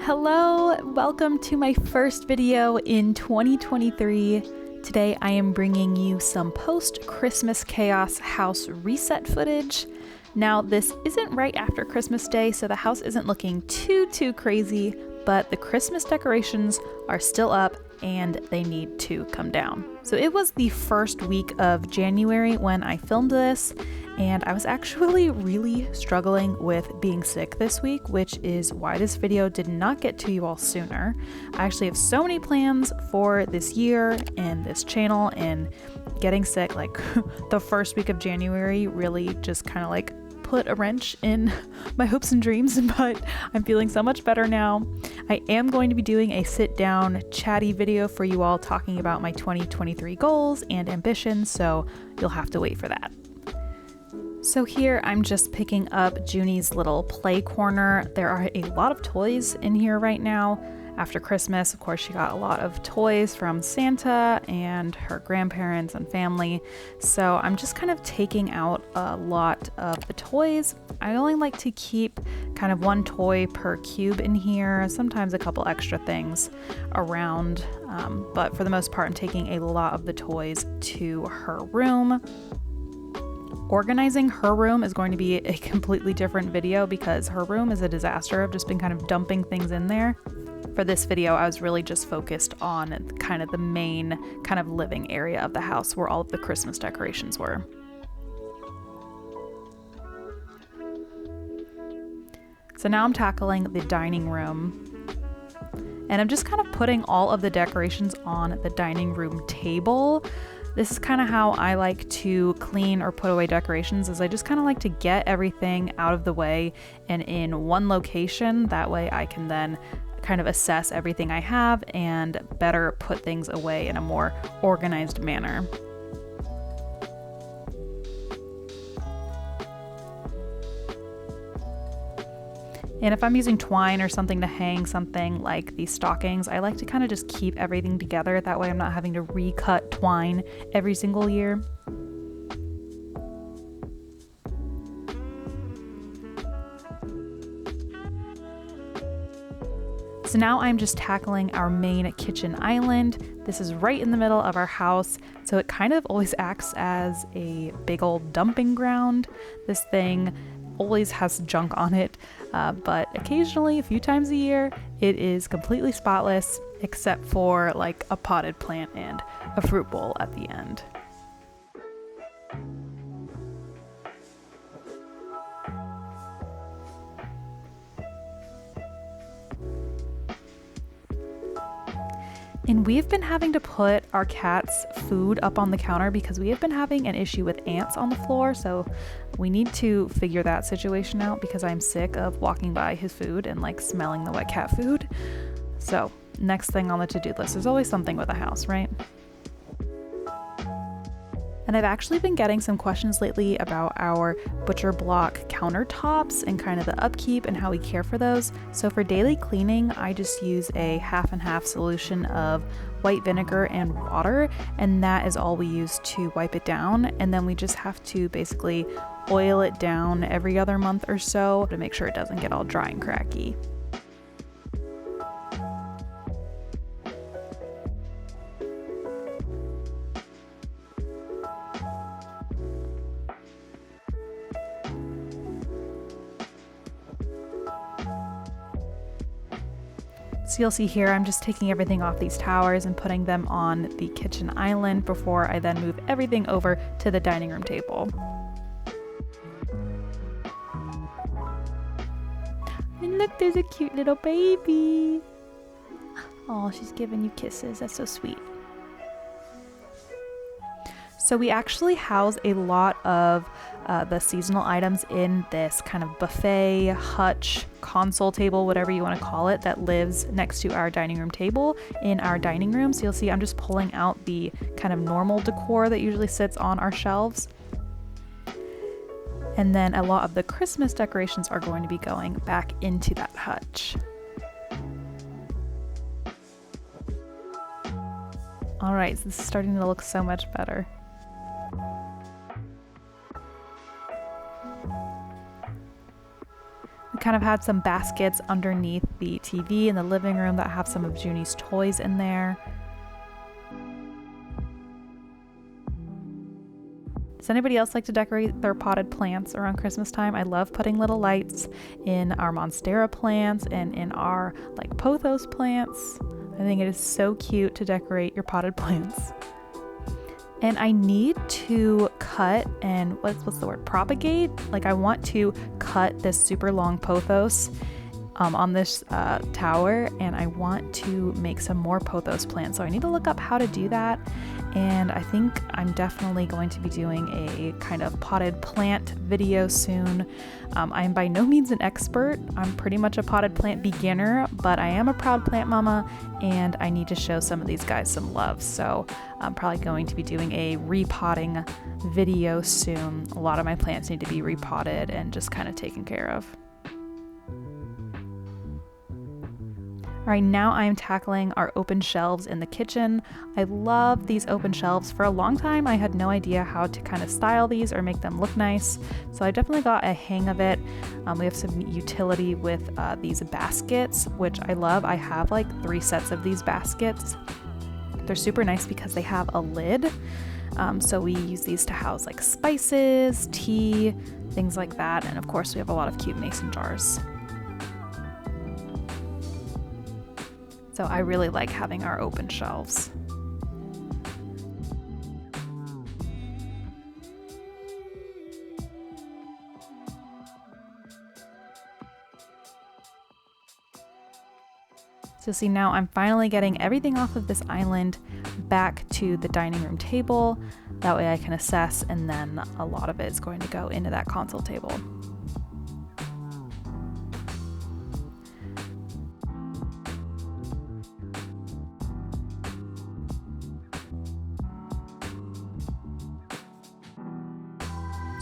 Hello, welcome to my first video in 2023. Today I am bringing you some post-Christmas chaos house reset footage. Now this isn't right after Christmas Day, so the house isn't looking too crazy, but the Christmas decorations are still up and they need to come down. So it was the first week of January when I filmed this, and I was actually really struggling with being sick this week, which is why this video did not get to you all sooner. I actually have so many plans for this year and this channel, and getting sick like the first week of January really just kind of like put a wrench in my hopes and dreams, but I'm feeling so much better now. I am going to be doing a sit down chatty video for you all talking about my 2023 goals and ambitions, so you'll have to wait for that. So here I'm just picking up Junie's little play corner. There are a lot of toys in here right now. After Christmas, of course, she got a lot of toys from Santa and her grandparents and family. So I'm just kind of taking out a lot of the toys. I only like to keep kind of one toy per cube in here, sometimes a couple extra things around. But for the most part, I'm taking a lot of the toys to her room. Organizing her room is going to be a completely different video because her room is a disaster. I've just been kind of dumping things in there. For this video, I was really just focused on kind of the main kind of living area of the house where all of the Christmas decorations were. So now I'm tackling the dining room, and I'm just kind of putting all of the decorations on the dining room table. This is kind of how I like to clean or put away decorations, is I just kind of like to get everything out of the way and in one location. That way I can then kind of assess everything I have and better put things away in a more organized manner. And if I'm using twine or something to hang something like these stockings, I like to kind of just keep everything together. That way I'm not having to recut twine every single year. So now I'm just tackling our main kitchen island. This is right in the middle of our house, so it kind of always acts as a big old dumping ground. This thing always has junk on it, but occasionally, a few times a year, it is completely spotless, except for like a potted plant and a fruit bowl at the end. And we've been having to put our cat's food up on the counter because we have been having an issue with ants on the floor. So we need to figure that situation out because I'm sick of walking by his food and like smelling the wet cat food. So next thing on the to-do list, there's always something with a house, right? And I've actually been getting some questions lately about our butcher block countertops and kind of the upkeep and how we care for those. So for daily cleaning, I just use a half and half solution of white vinegar and water, and that is all we use to wipe it down. And then we just have to basically oil it down every other month or so to make sure it doesn't get all dry and cracky. So you'll see here, I'm just taking everything off these towers and putting them on the kitchen island before I then move everything over to the dining room table. And look, there's a cute little baby. Oh, she's giving you kisses. That's so sweet. So we actually house a lot of the seasonal items in this kind of buffet, hutch, console table, whatever you want to call it, that lives next to our dining room table in our dining room. So you'll see I'm just pulling out the kind of normal decor that usually sits on our shelves. And then a lot of the Christmas decorations are going to be going back into that hutch. All right, so this is starting to look so much better. kind of had some baskets underneath the TV in the living room that have some of Junie's toys in there. Does anybody else like to decorate their potted plants around Christmas time? I love putting little lights in our Monstera plants and in our like pothos plants. I think it is so cute to decorate your potted plants. And I need to cut and what's the word? Propagate? Like I want to cut this super long pothos on this tower, and I want to make some more pothos plants. So I need to look up how to do that. And I think I'm definitely going to be doing a kind of potted plant video soon. I'm by no means an expert. I'm pretty much a potted plant beginner, but I am a proud plant mama and I need to show some of these guys some love. So I'm probably going to be doing a repotting video soon. A lot of my plants need to be repotted and just kind of taken care of. All right, now I'm tackling our open shelves in the kitchen. I love these open shelves. For a long time, I had no idea how to kind of style these or make them look nice. So I definitely got a hang of it. We have some utility with these baskets, which I love. I have like 3 sets of these baskets. They're super nice because they have a lid. So we use these to house like spices, tea, things like that. And of course, we have a lot of cute mason jars. So I really like having our open shelves. So see, now I'm finally getting everything off of this island back to the dining room table. That way I can assess, and then a lot of it is going to go into that console table.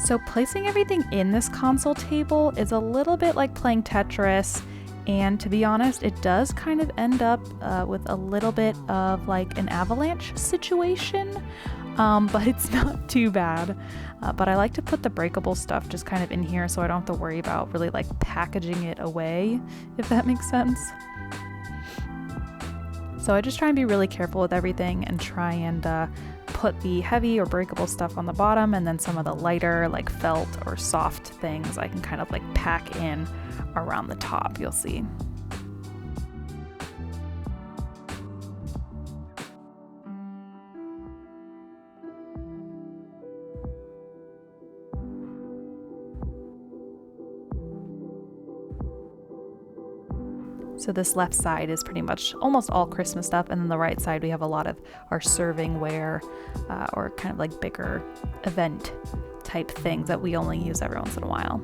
So placing everything in this console table is a little bit like playing Tetris, and to be honest, it does kind of end up with a little bit of like an avalanche situation, but it's not too bad. But I like to put the breakable stuff just kind of in here so I don't have to worry about really like packaging it away, if that makes sense. So I just try and be really careful with everything and try and put the heavy or breakable stuff on the bottom, and then some of the lighter like felt or soft things I can kind of like pack in around the top, you'll see. So this left side is pretty much almost all Christmas stuff, and then the right side we have a lot of our serving ware or kind of like bigger event type things that we only use every once in a while.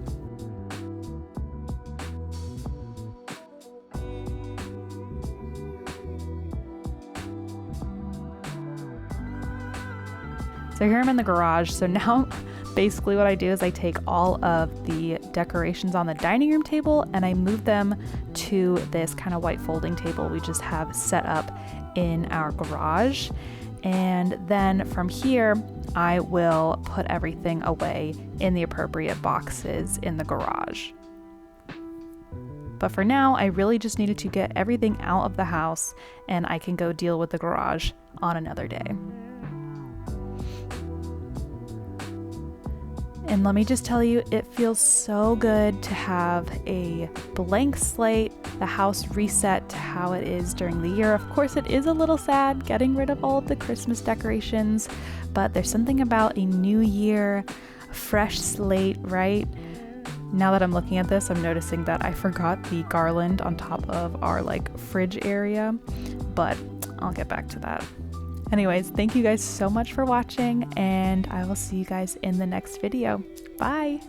So here I'm in the garage. So now basically what I do is I take all of the decorations on the dining room table and I move them to this kind of white folding table we just have set up in our garage. And then from here, I will put everything away in the appropriate boxes in the garage. But for now, I really just needed to get everything out of the house and I can go deal with the garage on another day. And let me just tell you, it feels so good to have a blank slate, the house reset to how it is during the year. Of course, it is a little sad getting rid of all of the Christmas decorations, but there's something about a new year, a fresh slate, right? Now that I'm looking at this, I'm noticing that I forgot the garland on top of our like fridge area, but I'll get back to that. Anyways, thank you guys so much for watching, and I will see you guys in the next video. Bye!